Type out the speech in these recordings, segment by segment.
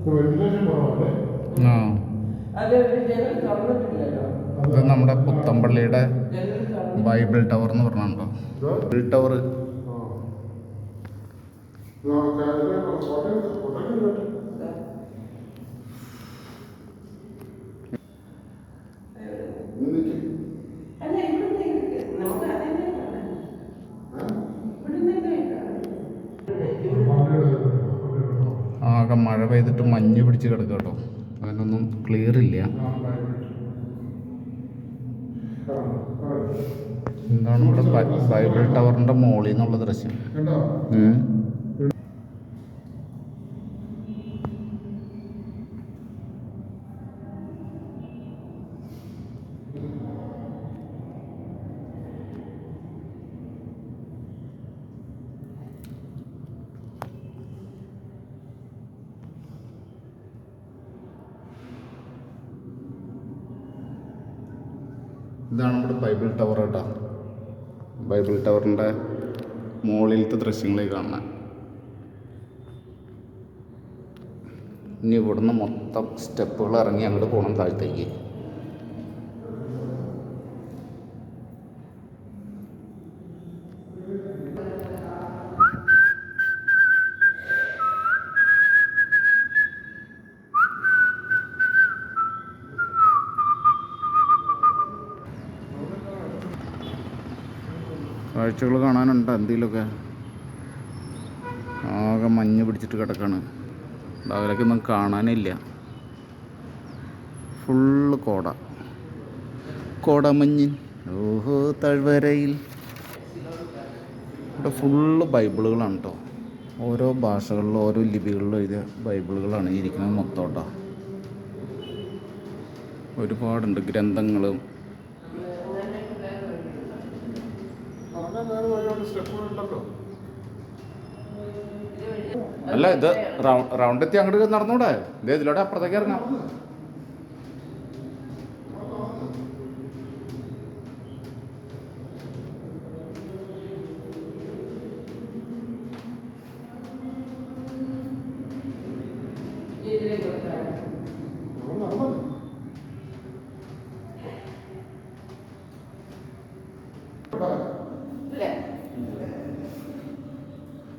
ആ ഇത് നമ്മുടെ പുത്തമ്പള്ളിയുടെ ബൈബിൾ ടവർ എന്ന് പറഞ്ഞുണ്ടോ. ബൈബിൾ ടവർ ആകെ മഴ പെയ്തിട്ട് മഞ്ഞ് പിടിച്ച് കിടക്കുക കേട്ടോ. അതിനൊന്നും ക്ലിയർ ഇല്ല. എന്താണ് ഇവിടെ ബൈബിൾ ടവറിൻ്റെ മോളിൽ നിന്നുള്ള ദൃശ്യം. ഇതാണ് നമ്മുടെ ബൈബിൾ ടവർ കേട്ടോ. ബൈബിൾ ടവറിൻ്റെ മുകളിലത്തെ ദൃശ്യങ്ങളെ കാണാൻ. ഇനി ഇവിടുന്ന് മൊത്തം സ്റ്റെപ്പുകൾ ഇറങ്ങി അങ്ങോട്ട് പോകണം താഴത്തേക്ക്. കാഴ്ചകൾ കാണാനുണ്ട്. എന്തെങ്കിലുമൊക്കെ ആകെ മഞ്ഞ് പിടിച്ചിട്ട് കിടക്കാണ്. രാവിലേക്കൊന്നും കാണാനില്ല. ഫുള്ള് കോടമഞ്ഞിൻ ഓഹോ താഴ്വരയിൽ. ഇവിടെ ഫുള്ള് ബൈബിളുകളാണ് കേട്ടോ. ഓരോ ഭാഷകളിലും ഓരോ ലിപികളിലും എഴുതിയ ബൈബിളുകളാണ് ഈ ഇരിക്കുന്നത് മൊത്തം കേട്ടോ. ഒരുപാടുണ്ട് ഗ്രന്ഥങ്ങളും. അല്ല ഇത് റൗണ്ട് എത്തി അങ്ങോട്ട് നടന്നൂടെ? ഇതേ ഇതിലൂടെ അപ്പുറത്തേക്ക് ഇറങ്ങാം.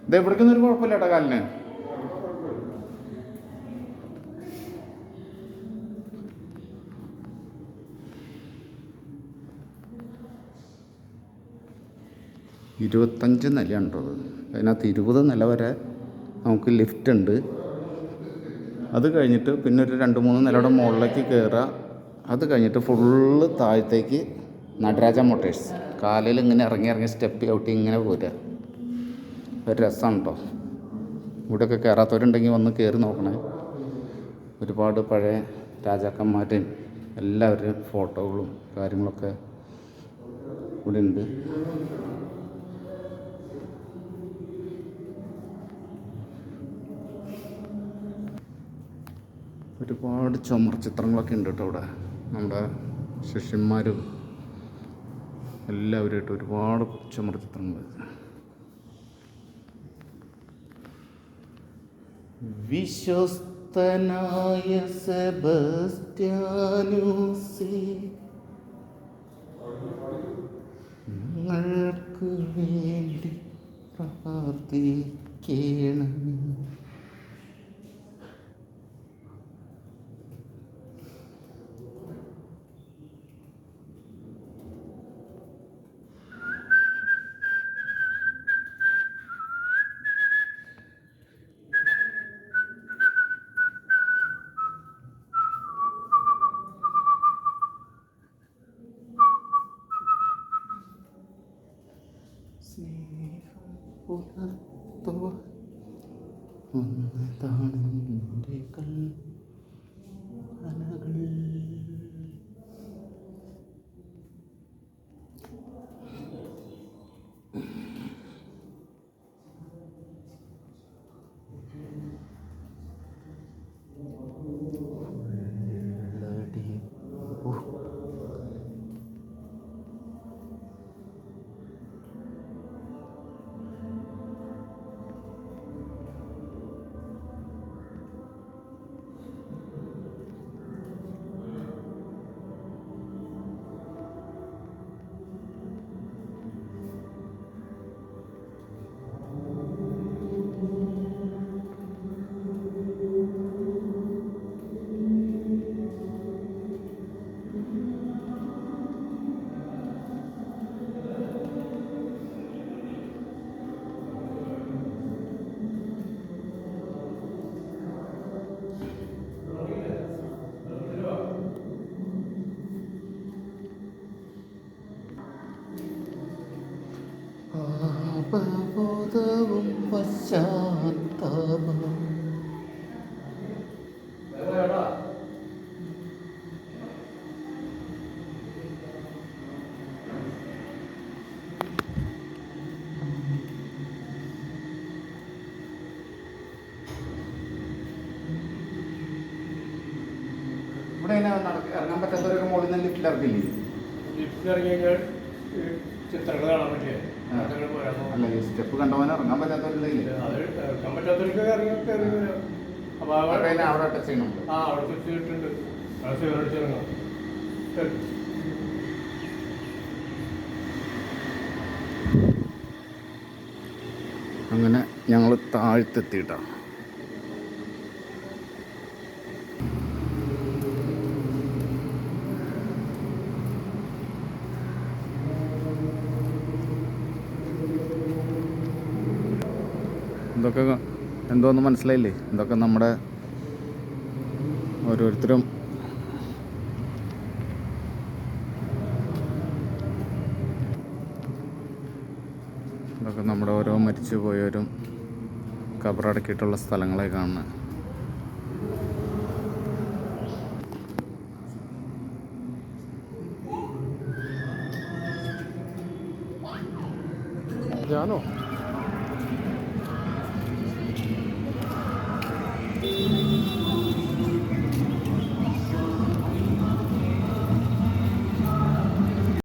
ഇത് എവിടേക്കൊന്നും ഒരു കുഴപ്പമില്ല കേട്ടോ കാലിന്. ഇരുപത്തഞ്ച് നിലയാണ് കേട്ടോ അത്. അതിനകത്ത് 20 നില വരെ നമുക്ക് ലിഫ്റ്റ് ഉണ്ട്. അത് കഴിഞ്ഞിട്ട് പിന്നെ ഒരു 2-3 നിലയുടെ മുകളിലേക്ക് കയറുക. അത് കഴിഞ്ഞിട്ട് ഫുള്ള് താഴത്തേക്ക് നടരാജ മോട്ടേഴ്സ്. കാലിൽ ഇങ്ങനെ ഇറങ്ങി സ്റ്റെപ്പ് ഔട്ടി ഇങ്ങനെ പോരുക. ഒരു രസമാണ് കേട്ടോ. ഇവിടെയൊക്കെ കയറാത്തവരുണ്ടെങ്കിൽ വന്ന് കയറി നോക്കണേ. ഒരുപാട് പഴയ രാജാക്കന്മാരെയും എല്ലാവരുടെയും ഫോട്ടോകളും കാര്യങ്ങളൊക്കെ ഇവിടെ ഉണ്ട്. ഒരുപാട് ചുമർ ചിത്രങ്ങളൊക്കെ ഉണ്ട് കേട്ടോ ഇവിടെ. നമ്മുടെ ശിഷ്യന്മാരും എല്ലാവരുമായിട്ട് ഒരുപാട് ചുമർ ചിത്രങ്ങൾ. വിശ്വസ്തനായ സെബസ്ത്യാനോസേ, ഞങ്ങൾക്ക് വേണ്ടി പ്രാർത്ഥിക്കണം. ഒന്നതാണ് എൻ്റെ കൽപ്പനകൾ. പാപബോധവും പശ്ചാത്താപവും. ഇവിടെ ഇറങ്ങാൻ പറ്റാത്തവരൊക്കെ മുകളിൽ നിന്ന് ലിഫ്റ്റിൽ ഇറക്കില്ലേ? ലിഫ്റ്റിൽ ഇറങ്ങി കഴിഞ്ഞാൽ ചിത്രങ്ങൾ കാണാൻ പറ്റില്ലേ? അല്ല, ഈ സ്റ്റെപ്പ് കണ്ടവനെ ഇറങ്ങാൻ പറ്റാത്തവരുണ്ടെങ്കിൽ അത് ഇറക്കാൻ പറ്റാത്തവർക്ക് ഇറങ്ങി കയറി വരാം. അപ്പോൾ അവിടെ ടച്ച് ചെയ്യണം. അവിടെ ചുറ്റിയിട്ടുണ്ട്. അവിടെ സീറടിച്ചിറങ്ങാം. അങ്ങനെ ഞങ്ങൾ താഴ്ത്തെത്തിയിട്ടാണ്. ഇതൊക്കെ എന്തോന്ന് മനസ്സിലായില്ലേ? ഇതൊക്കെ നമ്മുടെ ഓരോരുത്തരും ഇതൊക്കെ നമ്മുടെ ഓരോ മരിച്ചു പോയവരും കബറടക്കിയിട്ടുള്ള സ്ഥലങ്ങളെ കാണുന്നത്. ജാനോ